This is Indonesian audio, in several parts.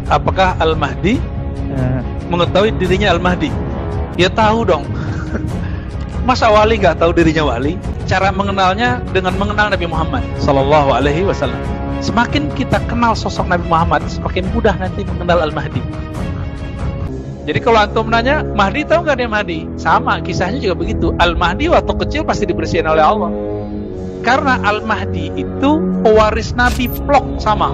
Apakah Al-Mahdi mengetahui dirinya Al-Mahdi? Ya tahu dong. Masa wali nggak tahu dirinya wali? Cara mengenalnya dengan mengenal Nabi Muhammad Sallallahu Alaihi Wasallam. Semakin kita kenal sosok Nabi Muhammad, semakin mudah nanti mengenal Al-Mahdi. Jadi kalau antum nanya, Mahdi tahu nggak dia Mahdi? Sama, kisahnya juga begitu. Al-Mahdi waktu kecil pasti dibersihin oleh Allah. Karena Al-Mahdi itu pewaris Nabi plok sama.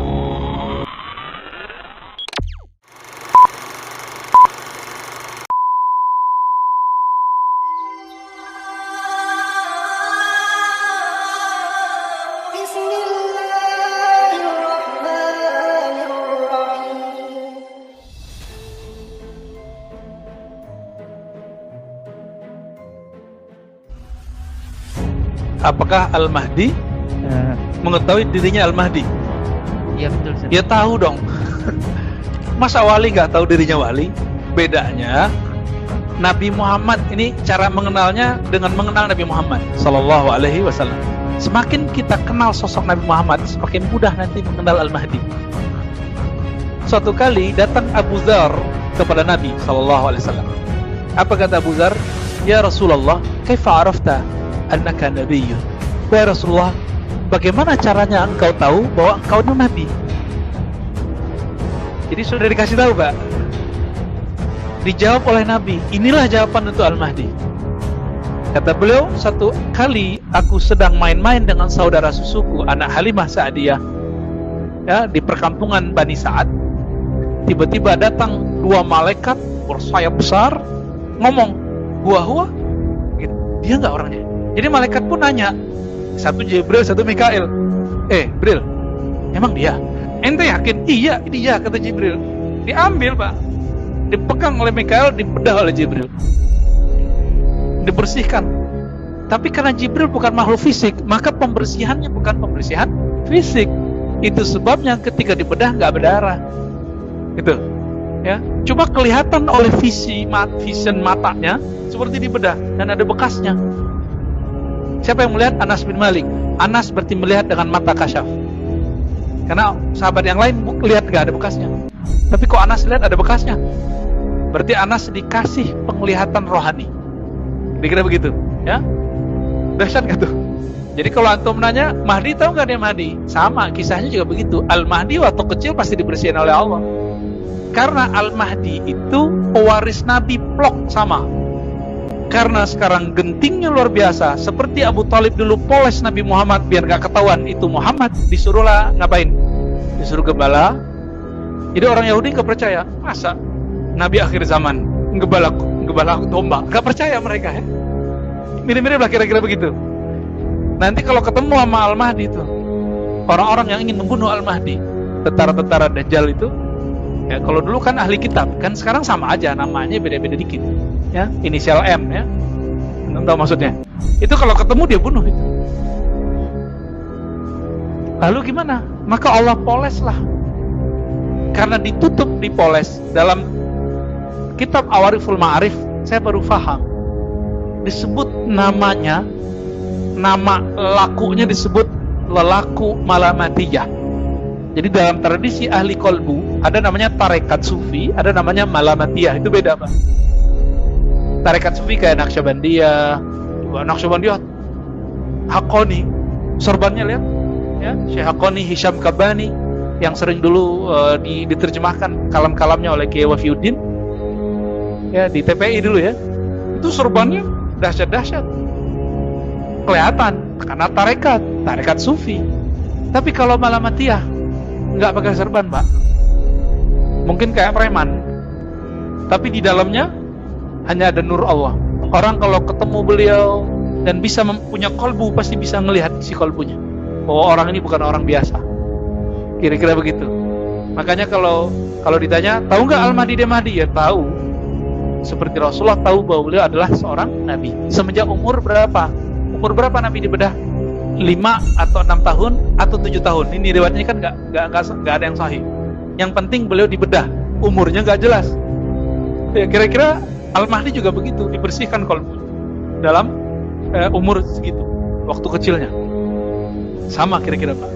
Apakah Al-Mahdi mengetahui dirinya Al-Mahdi? Iya betul. Ya tahu dong. Masa wali nggak tahu dirinya wali? Bedanya Nabi Muhammad ini cara mengenalnya dengan mengenal Nabi Muhammad Sallallahu Alaihi Wasallam. Semakin kita kenal sosok Nabi Muhammad, semakin mudah nanti mengenal Al-Mahdi. Suatu kali datang Abu Dzar kepada Nabi Sallallahu Alaihi Wasallam. Apa kata Abu Dzar? Ya Rasulullah, kaifa arafta annaka nabiyyun? Ya Rasulullah, bagaimana caranya engkau tahu bahwa engkau itu nabi? Jadi sudah dikasih tahu, Pak. Dijawab oleh Nabi. Inilah jawaban untuk Al-Mahdi. Kata beliau, satu kali aku sedang main-main dengan saudara susuku, anak Halimah Sa'diyah, ya, di perkampungan Bani Sa'ad. Tiba-tiba datang dua malaikat bersayap besar, ngomong, huwa gitu. Dia nggak orangnya. Jadi malaikat pun nanya, satu Jibril, satu Mikail. Jibril, emang dia? Ente yakin? Iya, dia, kata Jibril. Diambil, Pak. Dipegang oleh Mikail, dibedah oleh Jibril. Dibersihkan. Tapi karena Jibril bukan makhluk fisik, maka pembersihannya bukan pembersihan fisik. Itu sebabnya ketika dibedah nggak berdarah. Gitu. Ya, cuma kelihatan oleh vision matanya seperti dibedah dan ada bekasnya. Siapa yang melihat? Anas bin Malik. Anas berarti melihat dengan mata kasyaf. Karena sahabat yang lain lihat nggak ada bekasnya. Tapi kok Anas lihat ada bekasnya? Berarti Anas dikasih penglihatan rohani. Dikira begitu, ya? Dahsyat nggak tuh? Jadi kalau antum nanya, Mahdi tahu nggak dia Mahdi? Sama, kisahnya juga begitu. Al-Mahdi waktu kecil pasti dibersihin oleh Allah. Karena Al-Mahdi itu pewaris Nabi plok sama. Karena sekarang gentingnya luar biasa, seperti Abu Thalib dulu poles Nabi Muhammad biar gak ketahuan itu Muhammad, disuruhlah ngapain? Disuruh gembala. Jadi orang Yahudi gak percaya, masa Nabi akhir zaman gembala domba? Gak percaya mereka, ya. Mirip-mirip lah kira-kira begitu. Nanti kalau ketemu sama Al-Mahdi itu, orang-orang yang ingin membunuh Al-Mahdi, tentara-tentara Dajjal itu, ya, kalau dulu kan ahli kitab, kan sekarang sama aja, namanya beda-beda dikit, ya, inisial M, ya, nggak tahu maksudnya. Itu kalau ketemu dia bunuh itu. Lalu gimana? Maka Allah poles lah, karena ditutup dipoles. Dalam kitab Awariful Ma'arif, saya baru paham, disebut namanya, nama lakunya disebut lelaku malamatiyah. Jadi dalam tradisi ahli kolbu ada namanya tarekat sufi, ada namanya malamatiyah. Itu beda, Pak. Tarekat sufi kayak Naqsyabandiyah, Haqqani, sorbannya lihat, ya, Syekh Haqqani, Hisham Kabani, yang sering dulu diterjemahkan kalam-kalamnya oleh Kiai Wafiuddin, ya, di TPI dulu, ya. Itu sorbannya dahsyat-dahsyat, kelihatan karena tarekat sufi. Tapi kalau malamatiyah nggak pakai serban, Pak. Mungkin kayak preman, tapi di dalamnya hanya ada nur Allah. Orang kalau ketemu beliau dan bisa mempunyai kolbu, pasti bisa ngelihat isi kolbunya, bahwa orang ini bukan orang biasa. Kira-kira begitu. Makanya kalau ditanya, tahu nggak Al-Mahdi dia Mahdi? Ya tahu. Seperti Rasulullah tahu bahwa beliau adalah seorang nabi. Semenjak umur berapa? Umur berapa Nabi dibedah? 5 atau 6 tahun atau 7 tahun. Ini riwayatnya kan nggak ada yang sahih. Yang penting beliau dibedah, umurnya nggak jelas. Ya, kira-kira Al-Mahdi juga begitu, dibersihkan kolbu dalam umur segitu, waktu kecilnya. Sama kira-kira, Pak.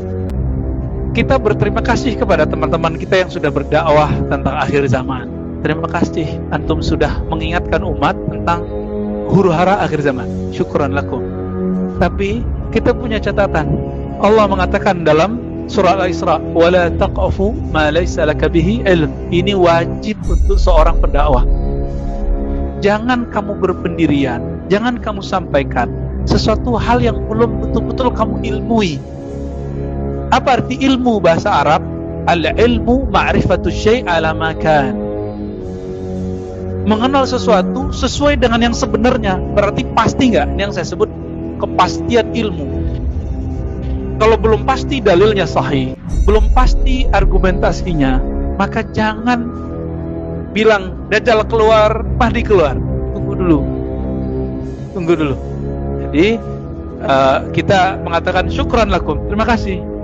Kita berterima kasih kepada teman-teman kita yang sudah berdakwah tentang akhir zaman. Terima kasih antum sudah mengingatkan umat tentang huru-hara akhir zaman. Syukran lakum. Tapi kita punya catatan. Allah mengatakan dalam surah Al-Isra, "Wala taqfu ma laysa laka bihi ilm." Ini wajib untuk seorang pendakwah. Jangan kamu berpendirian, jangan kamu sampaikan sesuatu hal yang belum betul-betul kamu ilmui. Apa arti ilmu bahasa Arab? Al-ilmu ma'rifatu syai' ala ma kan. Mengenal sesuatu sesuai dengan yang sebenarnya. Berarti pasti nggak? Ini yang saya sebut kepastian ilmu. Kalau belum pasti dalilnya sahih, belum pasti argumentasinya, maka jangan bilang Dajjal keluar, Mahdi keluar. Tunggu dulu. Jadi kita mengatakan syukran lakum, terima kasih.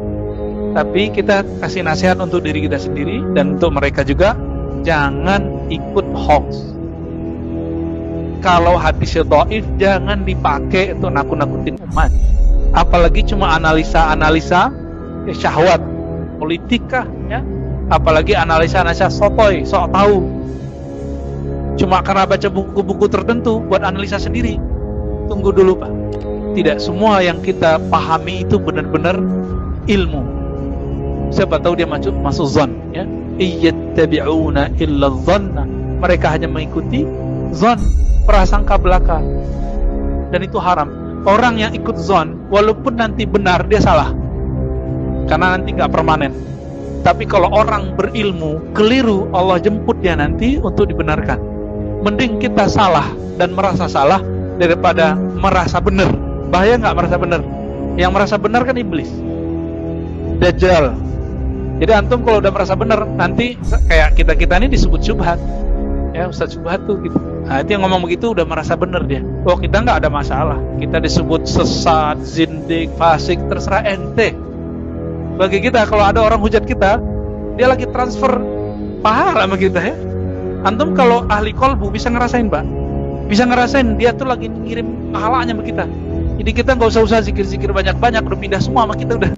Tapi kita kasih nasihat untuk diri kita sendiri dan untuk mereka juga, jangan ikut hoax. Kalau hadisnya dhaif, jangan dipakai untuk nakut-nakutin umat. Apalagi cuma analisa syahwat politik kah, ya? Apalagi analisa sotoy, sok tahu. Cuma karena baca buku-buku tertentu buat analisa sendiri. Tunggu dulu, Pak. Tidak semua yang kita pahami itu benar-benar ilmu. Siapa tahu dia masuk zon, ya. Iyattabi'una illa dhanna. Mereka hanya mengikuti zon, prasangka belaka. Dan itu haram. Orang yang ikut zon, walaupun nanti benar, dia salah. Karena nanti nggak permanen. Tapi kalau orang berilmu, keliru, Allah jemput dia nanti untuk dibenarkan. Mending kita salah dan merasa salah daripada merasa benar. Bahaya nggak merasa benar? Yang merasa benar kan iblis, Dajjal. Jadi antum kalau udah merasa benar, nanti kayak kita ini disebut syubhat. Ya, Ustaz syubhat tuh gitu. Nah, itu yang ngomong begitu udah merasa benar dia. Oh, kita nggak ada masalah. Kita disebut sesat, zindik, fasik, terserah ente. Bagi kita, kalau ada orang hujat kita, dia lagi transfer pahala sama kita, ya. Antum kalau ahli kolbu bisa ngerasain, Pak. Bisa ngerasain dia tuh lagi ngirim pahalanya sama kita. Jadi kita nggak usah zikir-zikir banyak-banyak, udah pindah semua sama kita udah.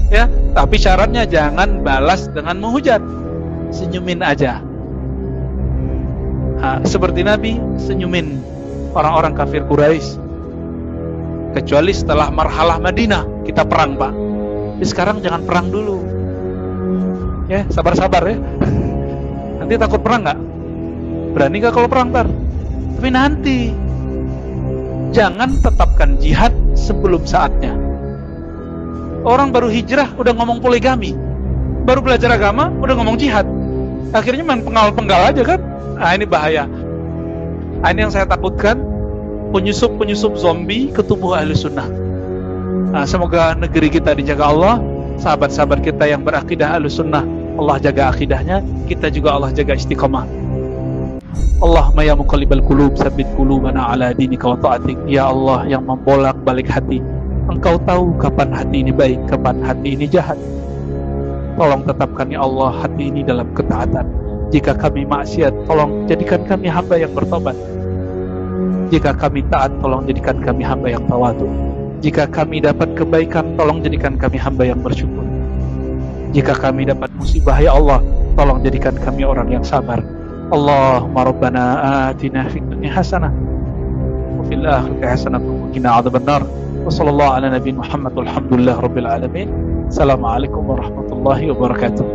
Ya, tapi syaratnya jangan balas dengan menghujat. Senyumin aja. Seperti Nabi senyumin orang-orang kafir Quraisy. Kecuali setelah marhalah Madinah kita perang, Pak. Jadi sekarang jangan perang dulu. Ya, sabar-sabar ya. Nanti takut perang nggak? Berani nggak kalau perang ntar? Tapi nanti jangan tetapkan jihad sebelum saatnya. Orang baru hijrah udah ngomong poligami, baru belajar agama udah ngomong jihad. Akhirnya main penggal-penggal aja kan? Nah, ini bahaya. Nah, ini yang saya takutkan, penyusup zombie ke tubuh ahli sunnah. Nah, semoga negeri kita dijaga Allah, sahabat-sahabat kita yang berakidah ahli sunnah, Allah jaga akidahnya, kita juga Allah jaga istiqamah. Allahumma ya muqallibal qulub, tsabbit qulubana ala dinika wa ta'atik. Ya Allah yang membolak-balik hati, Engkau tahu kapan hati ini baik, kapan hati ini jahat. Tolong tetapkan ya Allah hati ini dalam ketaatan. Jika kami maksiat, tolong jadikan kami hamba yang bertobat. Jika kami taat, tolong jadikan kami hamba yang tawadu. Jika kami dapat kebaikan, tolong jadikan kami hamba yang bersyukur. Jika kami dapat musibah, ya Allah, tolong jadikan kami orang yang sabar. Allahumma rabbana atina fid dunya hasanah wa fil akhirati hasanah wa qina adzabannar. Wa sallallahu ala nabiyina Muhammad walhamdulillahi rabbil alamin. Assalamualaikum warahmatullahi wabarakatuh.